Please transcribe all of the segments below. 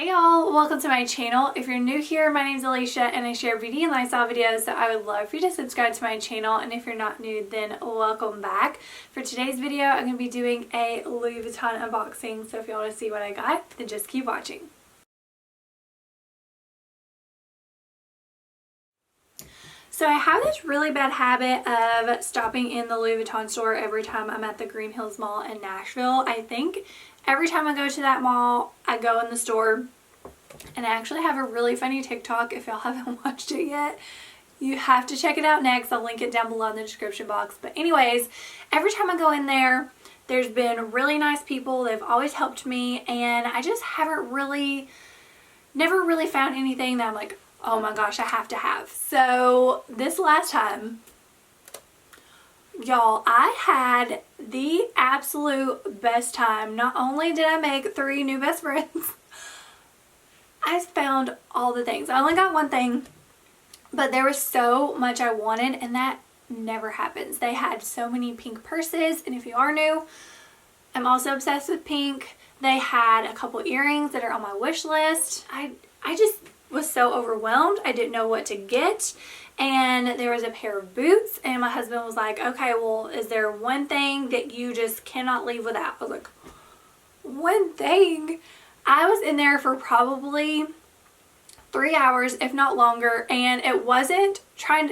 Hey y'all, welcome to my channel. If you're new here, my name is Alicia and I share beauty and lifestyle videos, so I would love for you to subscribe to my channel, and if you're not new, then welcome back. For today's video, I'm going to be doing a Louis Vuitton unboxing, so if you want to see what I got, then just keep watching. So I have this really bad habit of stopping in the Louis Vuitton store every time I'm at the Green Hills Mall in Nashville. I think every time I go to that mall, I go in the store, and I actually have a really funny TikTok. If y'all haven't watched it yet, you have to check it out next. I'll link it down below in the description box. But anyways, every time I go in there, there's been really nice people. They've always helped me, and I just never really found anything that I'm like, oh my gosh, I have to have. So this last time, y'all, I had the absolute best time. Not only did I make 3 new best friends, I found all the things. I only got one thing, but there was so much I wanted, and that never happens. They had so many pink purses, and if you are new, I'm also obsessed with pink. They had a couple earrings that are on my wish list. I just was so overwhelmed. I didn't know what to get. And there was a pair of boots, and my husband was like, okay, well, is there one thing that you just cannot leave without? I was like, one thing? I was in there for probably 3 hours, if not longer, and it was kind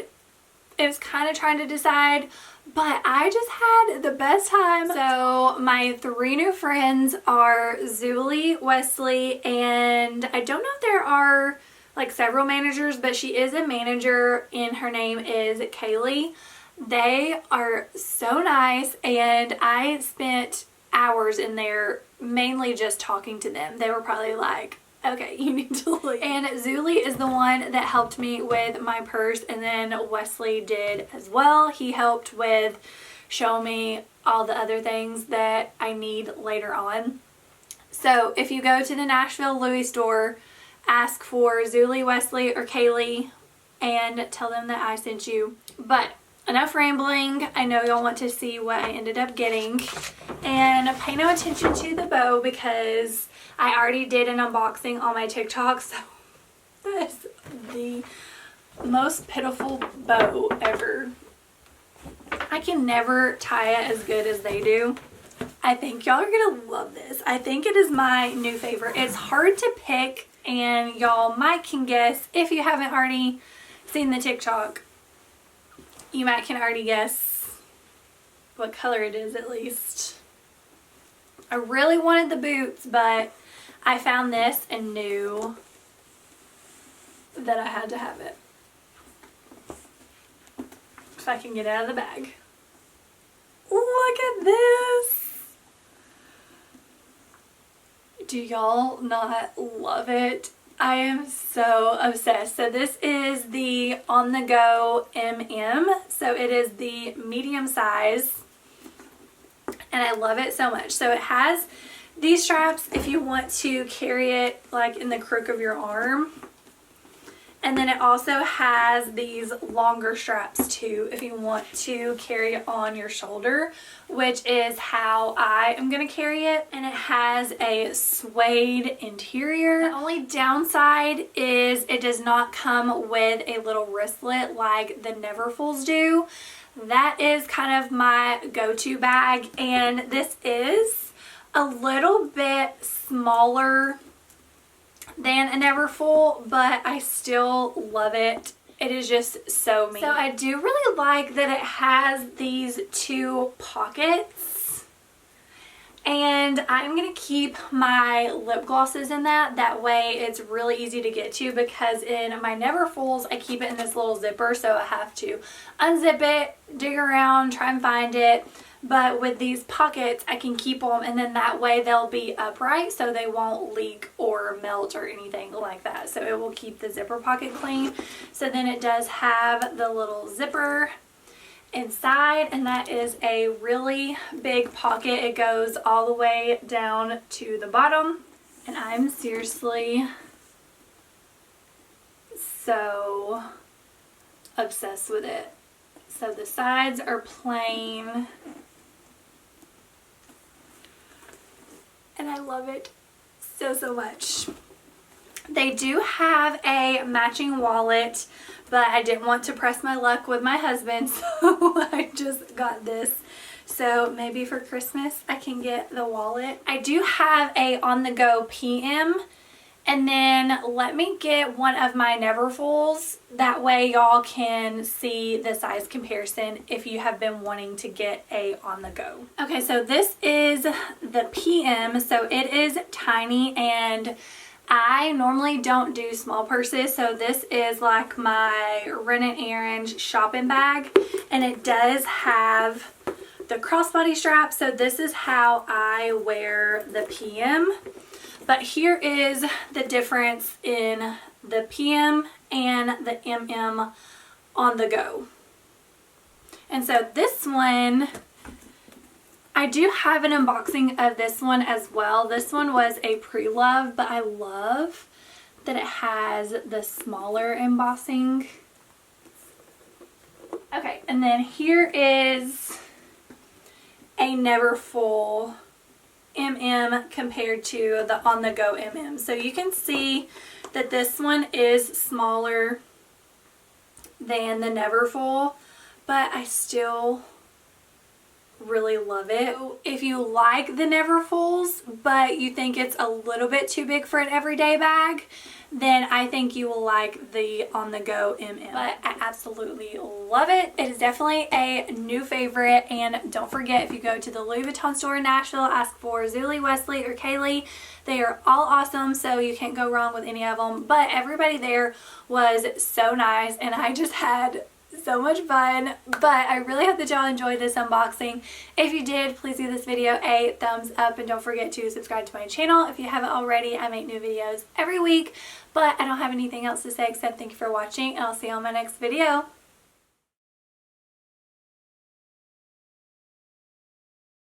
of trying to decide, but I just had the best time. So my 3 new friends are Zully, Wesley, and I don't know if there are like several managers, but she is a manager and her name is Kaylee. They are so nice, and I spent hours in there mainly just talking to them. They were probably like, okay, you need to leave. And Zully is the one that helped me with my purse, and then Wesley did as well. He helped with show me all the other things that I need later on. So if you go to the Nashville Louis store, ask for Zully, Wesley, or Kaylee and tell them that I sent you. But enough rambling. I know y'all want to see what I ended up getting. And pay no attention to the bow because I already did an unboxing on my TikTok. So that is the most pitiful bow ever. I can never tie it as good as they do. I think y'all are going to love this. I think it is my new favorite. It's hard to pick, and y'all might can guess, if you haven't already seen the TikTok, you might can already guess what color it is at least. I really wanted the boots, but I found this and knew that I had to have it. If I can get it out of the bag. Look at this! Do y'all not love it? I am so obsessed. So this is the On The Go MM. So it is the medium size, and I love it so much. So it has these straps if you want to carry it like in the crook of your arm. And then it also has these longer straps too if you want to carry it on your shoulder, which is how I am going to carry it. And it has a suede interior. The only downside is it does not come with a little wristlet like the Neverfulls do. That is kind of my go-to bag, and this is a little bit smaller than a Neverfull, but I still love it. It is just so me. So I do really like that it has these 2 pockets, and I'm gonna keep my lip glosses in that. That way it's really easy to get to, because in my Neverfulls I keep it in this little zipper, so I have to unzip it, dig around, try and find it. But with these pockets, I can keep them, and then that way they'll be upright so they won't leak or melt or anything like that. So it will keep the zipper pocket clean. So then it does have the little zipper inside, and that is a really big pocket. It goes all the way down to the bottom, and I'm seriously so obsessed with it. So the sides are plain, and I love it so much. They do have a matching wallet, but I didn't want to press my luck with my husband, so I just got this. So maybe for Christmas I can get the wallet. I do have a on-the-go PM, and then let me get one of my Neverfulls. That way y'all can see the size comparison if you have been wanting to get a on-the-go. Okay, so this is the PM. So it is tiny, and I normally don't do small purses, so this is like my run and errand shopping bag, and it does have the crossbody strap, so this is how I wear the PM. But here is the difference in the PM and the MM on the go. And so this one, I do have an unboxing of this one as well. This one was a pre-love, but I love that it has the smaller embossing. Okay, and then here is a Neverfull MM compared to the on-the-go MM. So you can see that this one is smaller than the Neverfull, but I still really love it. If you like the Neverfulls but you think it's a little bit too big for an everyday bag, then I think you will like the on-the-go MM. But I absolutely love it. It is definitely a new favorite, and don't forget, if you go to the Louis Vuitton store in Nashville, ask for Zully, Wesley, or Kaylee. They are all awesome, so you can't go wrong with any of them. But everybody there was so nice, and I just had so much fun. But I really hope that y'all enjoyed this unboxing. If you did, please give this video a thumbs up, and don't forget to subscribe to my channel if you haven't already. I make new videos every week, but I don't have anything else to say except thank you for watching, and I'll see you on my next video.